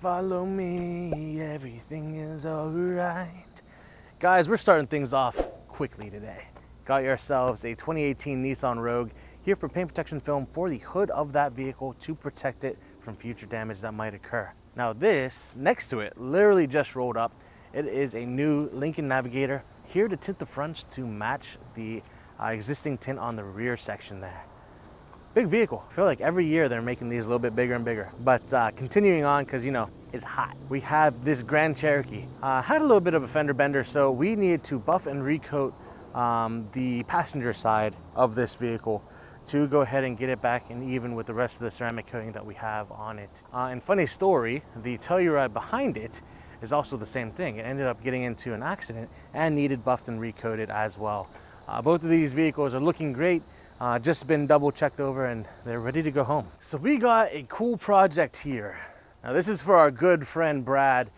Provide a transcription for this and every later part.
Follow me, everything is alright. Guys, we're starting things off quickly today. Got yourselves a 2018 Nissan Rogue here for paint protection film for the hood of that vehicle to protect it from future damage that might occur. Now this, next to it, literally just rolled up. It is a new Lincoln Navigator here to tint the fronts to match the existing tint on the rear section there. Big vehicle. I feel like every year they're making these a little bit bigger and bigger. But continuing on, because you know, it's hot. We have this Grand Cherokee. Had a little bit of a fender bender, so we needed to buff and recoat the passenger side of this vehicle to go ahead and get it back and even with the rest of the ceramic coating that we have on it. And funny story, the Telluride behind it is also the same thing. It ended up getting into an accident and needed buffed and recoated as well. Both of these vehicles are looking great. Just been double checked over and they're ready to go home. So we got a cool project here. Now this is for our good friend Brad.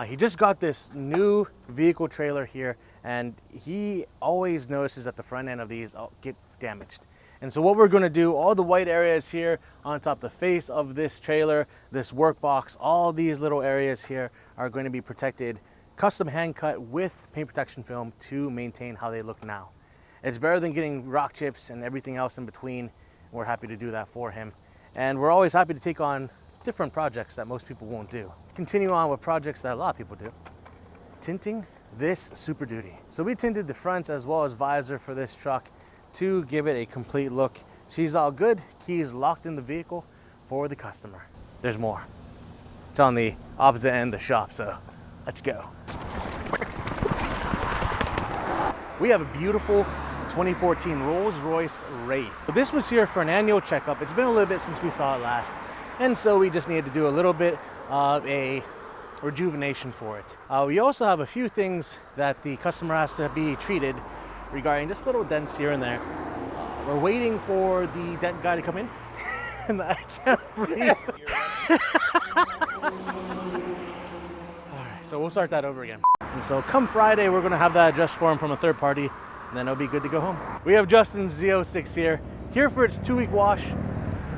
He just got this new vehicle trailer here and he always notices that the front end of these get damaged. And so what we're gonna do, all the white areas here on top the face of this trailer, this work box, all these little areas here are going to be protected, custom hand cut with paint protection film to maintain how they look now. It's better than getting rock chips and everything else in between. We're happy to do that for him. And we're always happy to take on different projects that most people won't do. Continue on with projects that a lot of people do. Tinting this Super Duty. So we tinted the fronts as well as visor for this truck to give it a complete look. She's all good. Keys locked in the vehicle for the customer. There's more. It's on the opposite end of the shop, so let's go. We have a beautiful 2014 Rolls-Royce Wraith. This was here for an annual checkup. It's been a little bit since we saw it last, and so we just needed to do a little bit of a rejuvenation for it. We also have a few things that the customer has to be treated regarding just little dents here and there. We're waiting for the dent guy to come in, and I can't breathe. All right, so we'll start that over again. And so come Friday, we're gonna have that addressed for him from a third party, and then it'll be good to go home. We have Justin's Z06 here for its 2-week wash.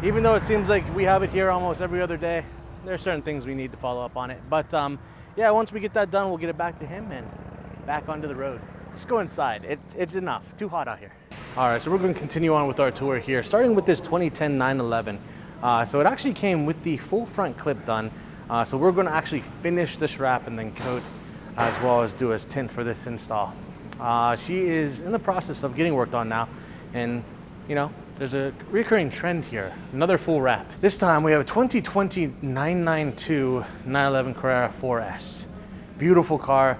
Even though it seems like we have it here almost every other day, there are certain things we need to follow up on it. But yeah, once we get that done, we'll get it back to him and back onto the road. Let's go inside. It's enough. Too hot out here. All right, so we're going to continue on with our tour here, starting with this 2010 911. So it actually came with the full front clip done. So we're going to actually finish this wrap and then coat, as well as do as tint for this install. She is in the process of getting worked on now, and you know, there's a recurring trend here. Another full wrap. This time we have a 2020 992 911 Carrera 4S. Beautiful car,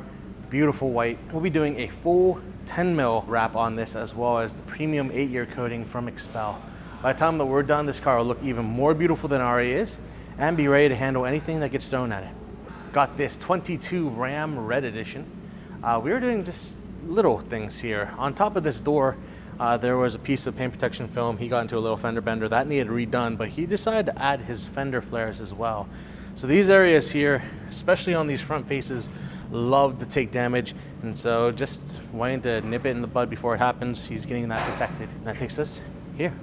beautiful white. We'll be doing a full 10 mil wrap on this, as well as the premium 8-year coating from Expel. By the time that we're done, this car will look even more beautiful than it already is and be ready to handle anything that gets thrown at it. Got this 22 Ram Red Edition. We were doing just little things here. On top of this door, there was a piece of paint protection film. He got into a little fender bender. That needed redone, but he decided to add his fender flares as well. So these areas here, especially on these front faces, love to take damage. And so just wanting to nip it in the bud before it happens, he's getting that protected. And that takes us here.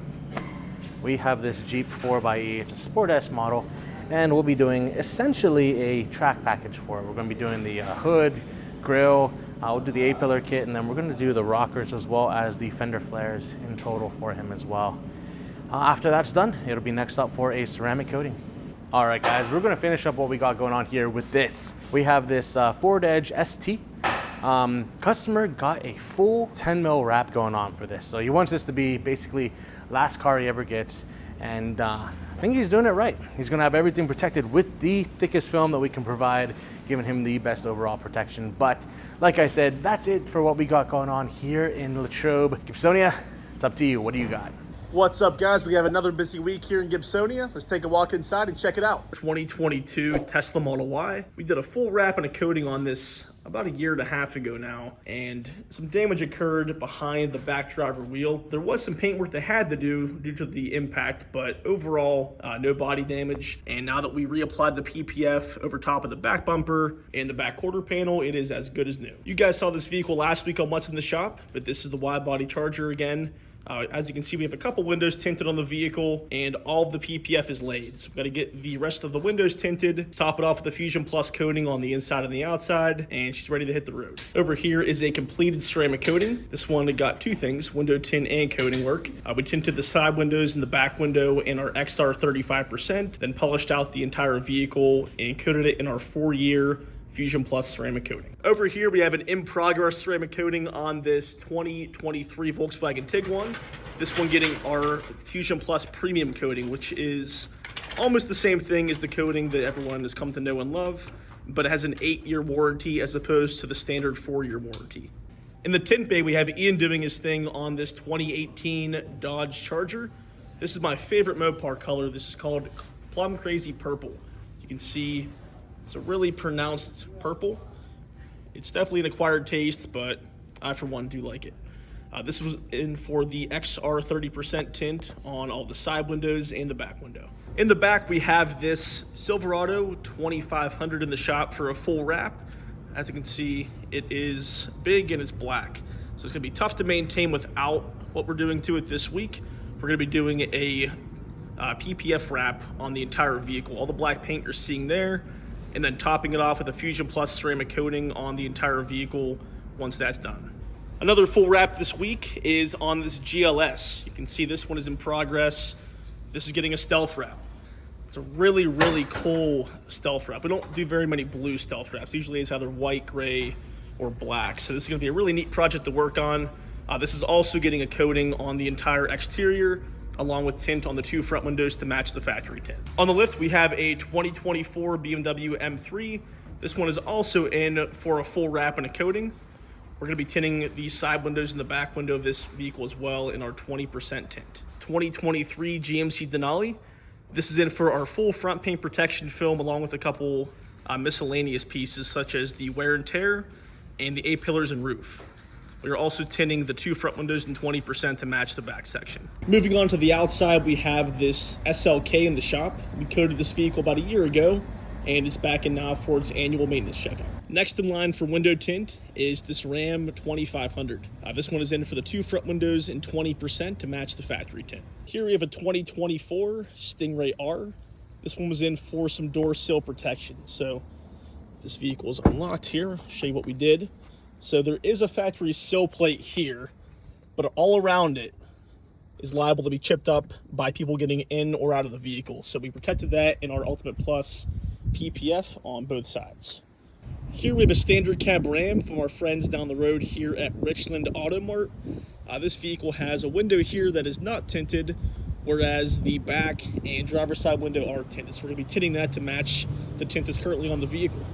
We have this Jeep 4xe. It's a Sport S model. And we'll be doing essentially a track package for it. We're going to be doing the hood, grille, we'll do the A-pillar kit, and then we're going to do the rockers as well as the fender flares in total for him as well. After that's done, it'll be next up for a ceramic coating. All right, guys, we're going to finish up what we got going on here with this. We have this Ford Edge ST. Customer got a full 10 mil wrap going on for this. So he wants this to be basically last car he ever gets, and I think he's doing it right. He's gonna have everything protected with the thickest film that we can provide, giving him the best overall protection. But like I said, that's it for what we got going on here in Latrobe. Gibsonia, it's up to you. What do you got? What's up, guys? We have another busy week here in Gibsonia. Let's take a walk inside and check it out. 2022 Tesla Model Y. We did a full wrap and a coating on this about 1.5 years ago now, and some damage occurred behind the back driver wheel. There was some paint work they had to do due to the impact, but overall, no body damage. And now that we reapplied the PPF over top of the back bumper and the back quarter panel, it is as good as new. You guys saw this vehicle last week on What's in the Shop, but this is the wide body Charger again. As you can see, we have a couple windows tinted on the vehicle, and all of the PPF is laid. So we've got to get the rest of the windows tinted, top it off with the Fusion Plus coating on the inside and the outside, and she's ready to hit the road. Over here is a completed ceramic coating. This one got two things, window tint and coating work. We tinted the side windows and the back window in our XR 35%, then polished out the entire vehicle and coated it in our 4-year Fusion Plus ceramic coating. Over here we have an in-progress ceramic coating on this 2023 Volkswagen Tiguan. This one getting our Fusion Plus premium coating, which is almost the same thing as the coating that everyone has come to know and love, but it has an 8-year warranty as opposed to the standard 4-year warranty. In the tint bay, we have Ian doing his thing on this 2018 Dodge Charger. This is my favorite Mopar color. This is called Plum Crazy Purple. You can see it's a really pronounced purple. It's definitely an acquired taste, but I, for one, do like it. This was in for the XR 30% tint on all the side windows and the back window. In the back, we have this Silverado 2500 in the shop for a full wrap. As you can see, it is big and it's black. So it's gonna be tough to maintain without what we're doing to it this week. We're gonna be doing a PPF wrap on the entire vehicle. All the black paint you're seeing there, and then topping it off with a Fusion Plus ceramic coating on the entire vehicle once that's done. Another full wrap this week is on this GLS. You can see this one is in progress. This is getting a stealth wrap. It's a really, really cool stealth wrap. We don't do very many blue stealth wraps. Usually it's either white, gray, or black. So this is gonna be a really neat project to work on. This is also getting a coating on the entire exterior, along with tint on the 2 front windows to match the factory tint. On the lift, we have a 2024 BMW M3. This one is also in for a full wrap and a coating. We're gonna be tinting the side windows and the back window of this vehicle as well in our 20% tint. 2023 GMC Denali. This is in for our full front paint protection film, along with a couple miscellaneous pieces such as the wear and tear and the A-pillars and roof. We are also tinting the 2 front windows in 20% to match the back section. Moving on to the outside, we have this SLK in the shop. We coated this vehicle about a year ago, and it's back in now for its annual maintenance checkup. Next in line for window tint is this Ram 2500. This one is in for the 2 front windows in 20% to match the factory tint. Here we have a 2024 Stingray R. This one was in for some door sill protection. So this vehicle is unlocked here. I'll show you what we did. So there is a factory sill plate here, but all around it is liable to be chipped up by people getting in or out of the vehicle. So we protected that in our Ultimate Plus PPF on both sides. Here we have a standard cab Ram from our friends down the road here at Richland Auto Mart. This vehicle has a window here that is not tinted, whereas the back and driver's side window are tinted. So we're gonna be tinting that to match the tint that's currently on the vehicle.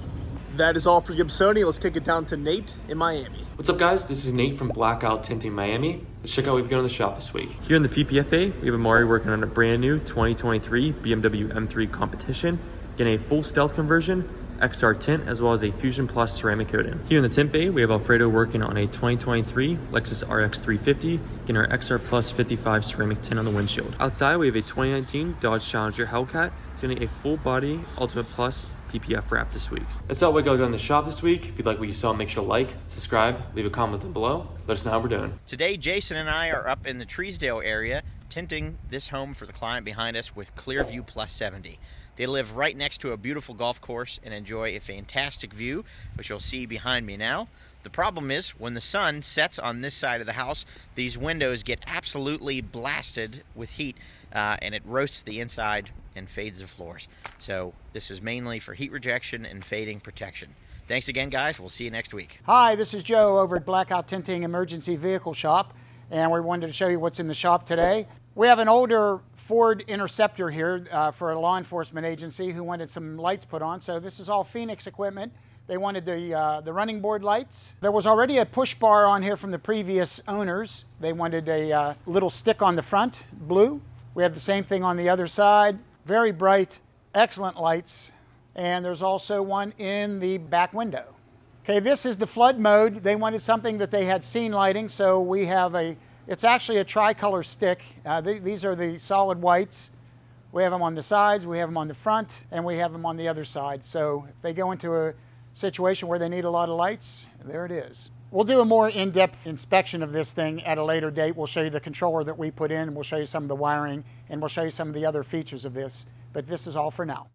That is all for Gibsonia. Let's kick it down to Nate in Miami. What's up, guys? This is Nate from Blackout Tinting Miami. Let's check out what we've got in the shop this week. Here in the PPFA, we have Amari working on a brand new 2023 BMW M3 competition, getting a full stealth conversion, XR tint, as well as a Fusion Plus ceramic coating. Here in the tint bay, we have Alfredo working on a 2023 Lexus RX 350, getting our XR Plus 55 ceramic tint on the windshield. Outside, we have a 2019 Dodge Challenger Hellcat, getting a full body Ultimate Plus PPF wrap this week. That's all we got in the shop this week. If you like what you saw, make sure to like, subscribe, leave a comment down below. Let us know how we're doing. Today, Jason and I are up in the Treesdale area tinting this home for the client behind us with Clearview Plus 70. They live right next to a beautiful golf course and enjoy a fantastic view, which you'll see behind me now. The problem is, when the sun sets on this side of the house, these windows get absolutely blasted with heat, and it roasts the inside and fades the floors. So this is mainly for heat rejection and fading protection. Thanks again, guys. We'll see you next week. Hi, this is Joe over at Blackout Tinting Emergency Vehicle Shop, and we wanted to show you what's in the shop today. We have an older Ford Interceptor here for a law enforcement agency who wanted some lights put on. So this is all Phoenix equipment. They wanted the running board lights. There was already a push bar on here from the previous owners. They wanted a little stick on the front, blue. We have the same thing on the other side. Very bright, excellent lights. And there's also one in the back window. Okay, this is the flood mode. They wanted something that they had seen lighting, so we have it's actually a tricolor stick. These are the solid whites. We have them on the sides, we have them on the front, and we have them on the other side. So if they go into a situation where they need a lot of lights, there it is. We'll do a more in-depth inspection of this thing at a later date. We'll show you the controller that we put in, and we'll show you some of the wiring, and we'll show you some of the other features of this. But this is all for now.